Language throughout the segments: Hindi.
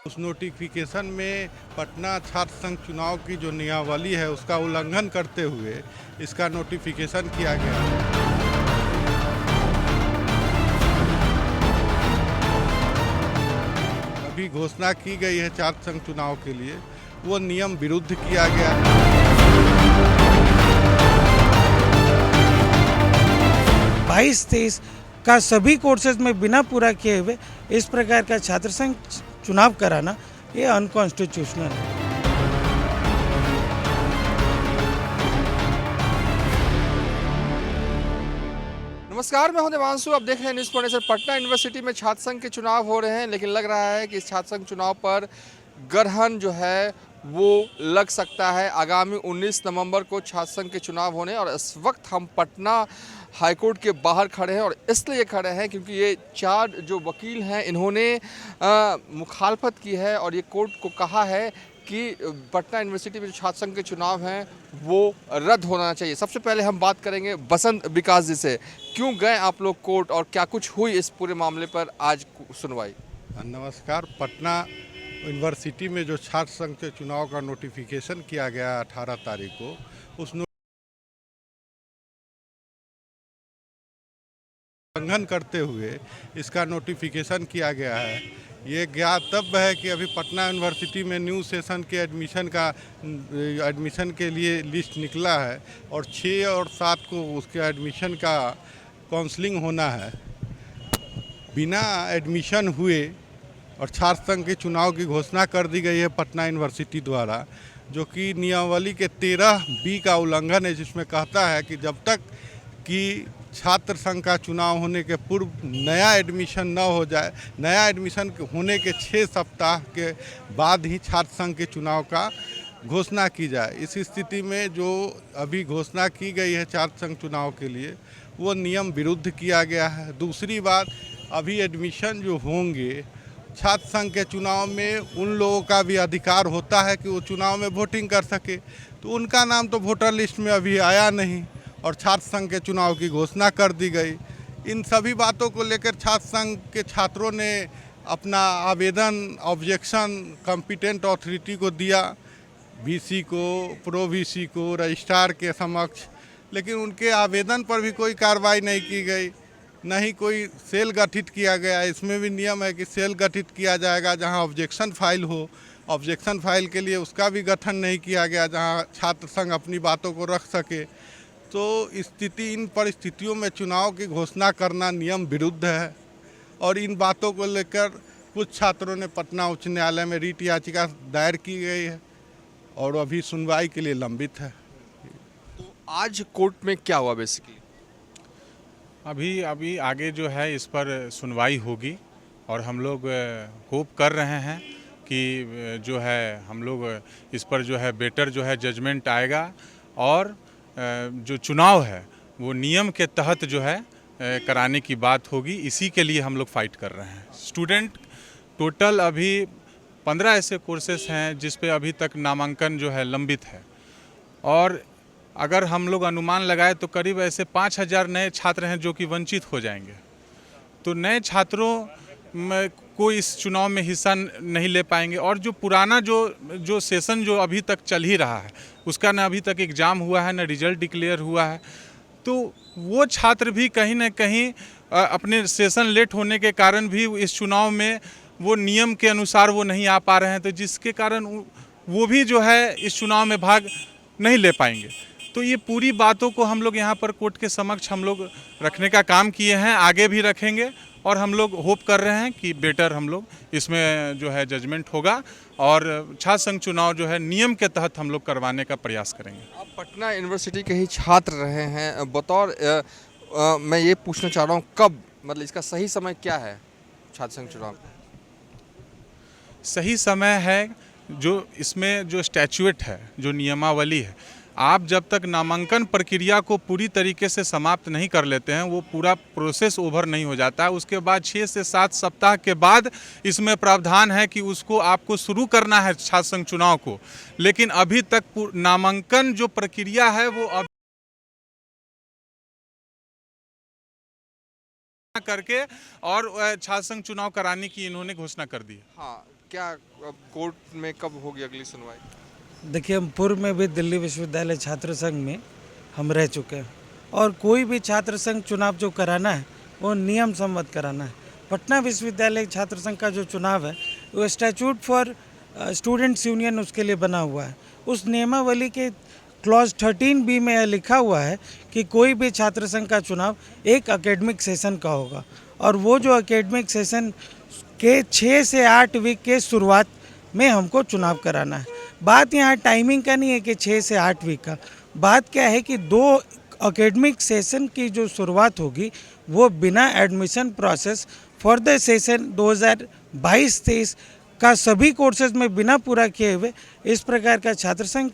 उस नोटिफिकेशन में पटना छात्र संघ चुनाव की जो नियमावली है उसका उल्लंघन करते हुए इसका नोटिफिकेशन किया गया है। अभी घोषणा की गई है छात्र संघ चुनाव के लिए, वो नियम विरुद्ध किया गया है। 22-23 का सभी कोर्सेज में बिना पूरा किए हुए इस प्रकार का छात्र संघ चुनाव कराना ये अनकॉन्स्टिट्यूशनल है। नमस्कार, मैं हूं देवांशु। अब देख रहे हैं न्यूज़ पॉइंट से। पटना यूनिवर्सिटी में छात्र संघ के चुनाव हो रहे हैं, लेकिन लग रहा है कि इस छात्र संघ चुनाव पर ग्रहण जो है वो लग सकता है। आगामी 19 नवंबर को छात्र संघ के चुनाव होने, और इस वक्त हम पटना हाईकोर्ट के बाहर खड़े हैं। और इसलिए खड़े हैं क्योंकि ये 4 जो वकील हैं इन्होंने मुखालफत की है और ये कोर्ट को कहा है कि पटना यूनिवर्सिटी में जो छात्र संघ के चुनाव हैं वो रद्द होना चाहिए। सबसे पहले हम बात करेंगे बसंत विकास जी से। क्यों गए आप लोग कोर्ट और क्या कुछ हुई इस पूरे मामले पर आज सुनवाई? नमस्कार। पटना यूनिवर्सिटी में जो छात्र संघ के चुनाव का नोटिफिकेशन किया गया 18 तारीख को, उस उल्लंघन करते हुए इसका नोटिफिकेशन किया गया है। ये ज्ञातव्य है कि अभी पटना यूनिवर्सिटी में न्यू सेशन के एडमिशन के लिए लिस्ट निकला है और 6 और 7 को उसके एडमिशन का काउंसलिंग होना है। बिना एडमिशन हुए और छात्र संघ के चुनाव की घोषणा कर दी गई है पटना यूनिवर्सिटी द्वारा, जो कि नियमावली के 13B का उल्लंघन है, जिसमें कहता है कि जब तक कि छात्र संघ का चुनाव होने के पूर्व नया एडमिशन न हो जाए, नया एडमिशन होने के 6 सप्ताह के बाद ही छात्र संघ के चुनाव का घोषणा की जाए। इस स्थिति में जो अभी घोषणा की गई है छात्र संघ चुनाव के लिए, वो नियम विरुद्ध किया गया है। दूसरी बात, अभी एडमिशन जो होंगे छात्र संघ के चुनाव में, उन लोगों का भी अधिकार होता है कि वो चुनाव में वोटिंग कर सके, तो उनका नाम तो वोटर लिस्ट में अभी आया नहीं और छात्र संघ के चुनाव की घोषणा कर दी गई। इन सभी बातों को लेकर छात्र संघ के छात्रों ने अपना आवेदन, ऑब्जेक्शन कॉम्पिटेंट अथॉरिटी को दिया, वीसी को, प्रो वीसी को, रजिस्ट्रार के समक्ष, लेकिन उनके आवेदन पर भी कोई कार्रवाई नहीं की गई, न ही कोई सेल गठित किया गया। इसमें भी नियम है कि सेल गठित किया जाएगा जहां ऑब्जेक्शन फाइल हो। ऑब्जेक्शन फाइल के लिए उसका भी गठन नहीं किया गया जहां छात्र संघ अपनी बातों को रख सके। तो इन परिस्थितियों में चुनाव की घोषणा करना नियम विरुद्ध है और इन बातों को लेकर कुछ छात्रों ने पटना उच्च न्यायालय में रीट याचिका दायर की गई है और अभी सुनवाई के लिए लंबित है। तो आज कोर्ट में क्या हुआ बेसिकली? अभी आगे जो है इस पर सुनवाई होगी और हम लोग होप कर रहे हैं कि जो है हम लोग इस पर जो है बेटर जो है जजमेंट आएगा और जो चुनाव है वो नियम के तहत जो है कराने की बात होगी। इसी के लिए हम लोग फाइट कर रहे हैं। स्टूडेंट टोटल अभी 15 ऐसे कोर्सेस हैं जिस पे अभी तक नामांकन जो है लंबित है, और अगर हम लोग अनुमान लगाए तो करीब ऐसे 5000 नए छात्र हैं जो कि वंचित हो जाएंगे। तो नए छात्रों को इस चुनाव में हिस्सा नहीं ले पाएंगे, और जो पुराना जो सेशन जो अभी तक चल ही रहा है उसका ना अभी तक एग्ज़ाम हुआ है, ना रिजल्ट डिक्लेयर हुआ है, तो वो छात्र भी कहीं ना कहीं अपने सेशन लेट होने के कारण भी इस चुनाव में वो नियम के अनुसार वो नहीं आ पा रहे हैं, तो जिसके कारण वो भी जो है इस चुनाव में भाग नहीं ले पाएंगे। तो ये पूरी बातों को हम लोग यहाँ पर कोर्ट के समक्ष हम लोग रखने का काम किए हैं, आगे भी रखेंगे, और हम लोग होप कर रहे हैं कि बेटर हम लोग इसमें जो है जजमेंट होगा और छात्र संघ चुनाव जो है नियम के तहत हम लोग करवाने का प्रयास करेंगे। आप पटना यूनिवर्सिटी के ही छात्र रहे हैं, बतौर मैं ये पूछना चाह रहा हूँ कब, मतलब इसका सही समय क्या है छात्र संघ चुनाव? सही समय है जो इसमें जो स्टैच्यूट है, जो नियमावली है, आप जब तक नामांकन प्रक्रिया को पूरी तरीके से समाप्त नहीं कर लेते हैं, वो पूरा प्रोसेस ओवर नहीं हो जाता है। उसके बाद 6 से 7 सप्ताह के बाद इसमें प्रावधान है कि उसको आपको शुरू करना है छात्र संघ चुनाव को, लेकिन अभी तक नामांकन जो प्रक्रिया है वो करके और छात्र संघ चुनाव कराने की इन्होंने घोषणा कर दी। हाँ, क्या अब कोर्ट में कब होगी अगली सुनवाई? देखिए, हम पूर्व में भी दिल्ली विश्वविद्यालय छात्र संघ में हम रह चुके हैं और कोई भी छात्र संघ चुनाव जो कराना है वो नियम सम्मत कराना है। पटना विश्वविद्यालय छात्र संघ का जो चुनाव है वो स्टैट्यूट फॉर स्टूडेंट्स यूनियन उसके लिए बना हुआ है। उस नियमावली के क्लॉज 13B में यह लिखा हुआ है कि कोई भी छात्र संघ का चुनाव एक एकेडमिक सेशन का होगा और वो जो एकेडमिक सेशन के 6 से 8 वीक के शुरुआत में हमको चुनाव कराना है। बात यहाँ टाइमिंग का नहीं है कि 6 से 8 वीक का, बात क्या है कि 2 एकेडमिक सेशन की जो शुरुआत होगी वो बिना admission process for the session 2022-23 का सभी कोर्सेज में बिना पूरा किए हुए इस प्रकार का छात्र संघ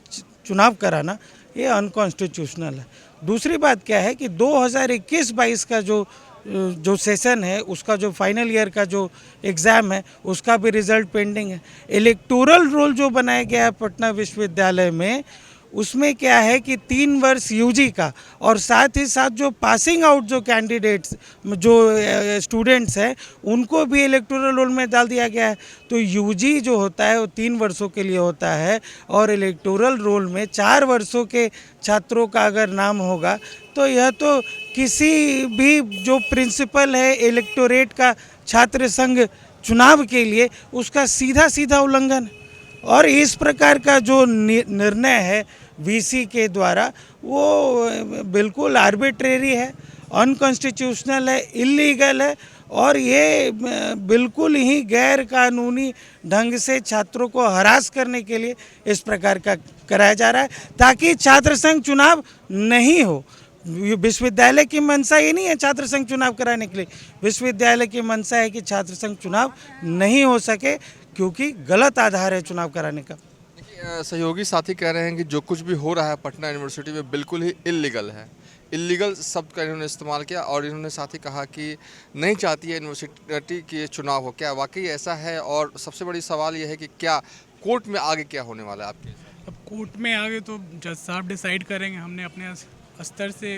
चुनाव कराना ये अनकॉन्स्टिट्यूशनल है। दूसरी बात क्या है कि 2021-22 का जो सेशन है उसका जो फाइनल ईयर का जो एग्ज़ाम है उसका भी रिज़ल्ट पेंडिंग है। इलेक्टोरल रोल जो बनाया गया है पटना विश्वविद्यालय में उसमें क्या है कि 3 वर्ष यूजी का और साथ ही साथ जो पासिंग आउट जो कैंडिडेट्स जो स्टूडेंट्स हैं उनको भी इलेक्टोरल रोल में डाल दिया गया है। तो यूजी जो होता है वो 3 वर्षों के लिए होता है और इलेक्टोरल रोल में 4 वर्षों के छात्रों का अगर नाम होगा तो यह तो किसी भी जो प्रिंसिपल है इलेक्टोरेट का छात्र संघ चुनाव के लिए उसका सीधा उल्लंघन है। और इस प्रकार का जो निर्णय है वीसी के द्वारा वो बिल्कुल आर्बिट्रेरी है, अनकॉन्स्टिट्यूशनल है, इलीगल है और ये बिल्कुल ही गैर कानूनी ढंग से छात्रों को हरास करने के लिए इस प्रकार का कराया जा रहा है ताकि छात्र संघ चुनाव नहीं हो। विश्वविद्यालय की मंशा ये नहीं है छात्र संघ चुनाव कराने के लिए, विश्वविद्यालय की मंशा है कि छात्र संघ चुनाव नहीं हो सके क्योंकि गलत आधार है चुनाव कराने का। देखिए, सहयोगी साथी कह रहे हैं कि जो कुछ भी हो रहा है पटना यूनिवर्सिटी में बिल्कुल ही इल्लीगल है। इल्लीगल शब्द का इन्होंने इस्तेमाल किया और इन्होंने साथ ही कहा कि नहीं चाहती है यूनिवर्सिटी की चुनाव हो। क्या वाकई ऐसा है? और सबसे बड़ी सवाल यह है कि क्या कोर्ट में आगे क्या होने वाला है आपके? अब कोर्ट में आगे तो जज साहब डिसाइड करेंगे। हमने अपने स्तर से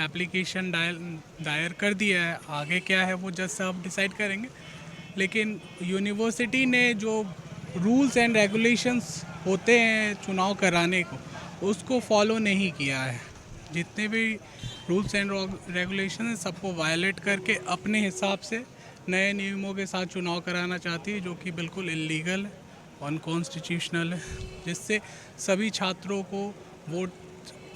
एप्लीकेशन दायर कर दिया है, आगे क्या है वो जज साहब डिसाइड करेंगे। लेकिन यूनिवर्सिटी ने जो रूल्स एंड रेगुलेशंस होते हैं चुनाव कराने को उसको फॉलो नहीं किया है। जितने भी रूल्स एंड रेगुलेशन हैं सबको वायलेट करके अपने हिसाब से नए नियमों के साथ चुनाव कराना चाहती है जो कि बिल्कुल इल्लीगल है, अनकॉन्स्टिट्यूशनल है, जिससे सभी छात्रों को वोट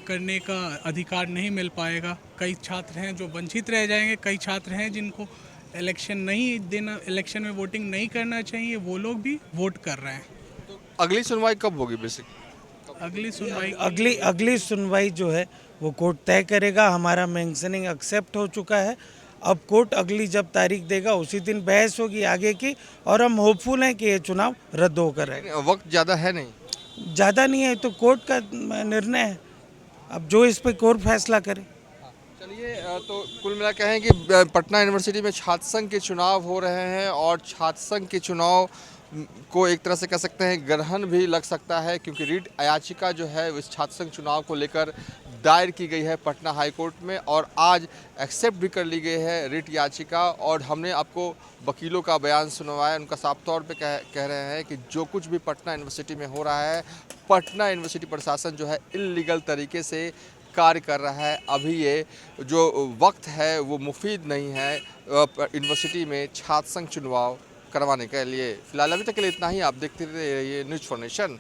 करने का अधिकार नहीं मिल पाएगा। कई छात्र हैं जो वंचित रह जाएंगे, कई छात्र हैं जिनको इलेक्शन नहीं देना, इलेक्शन में वोटिंग नहीं करना चाहिए, वो लोग भी वोट कर रहे हैं। तो अगली सुनवाई कब होगी? बेसिक अगली सुनवाई जो है वो कोर्ट तय करेगा। हमारा मेंशनिंग एक्सेप्ट हो चुका है। अब कोर्ट अगली जब तारीख देगा उसी दिन बहस होगी आगे की और हम होपफुल हैं कि ये चुनाव रद्द होकर रहेगा। वक्त ज़्यादा है नहीं, ज़्यादा नहीं है तो कोर्ट का निर्णय है, अब जो इस पर कोर्ट फैसला करे। चलिए, तो कुल मिला कहें कि पटना यूनिवर्सिटी में छात्र संघ के चुनाव हो रहे हैं और छात्र संघ के चुनाव को एक तरह से कह सकते हैं ग्रहण भी लग सकता है क्योंकि रिट याचिका जो है इस छात्र संघ चुनाव को लेकर दायर की गई है पटना हाई कोर्ट में और आज एक्सेप्ट भी कर ली गई है रिट याचिका। और हमने आपको वकीलों का बयान सुनवाया, उनका साफ तौर पे कह रहे हैं कि जो कुछ भी पटना यूनिवर्सिटी में हो रहा है, पटना यूनिवर्सिटी प्रशासन जो है इल्लीगल तरीके से कार्य कर रहा है। अभी ये जो वक्त है वो मुफीद नहीं है यूनिवर्सिटी में छात्र संघ चुनाव करवाने के लिए। फिलहाल अभी तक के लिए इतना ही। आप देखते रहिए न्यूज़ फॉर नेशन।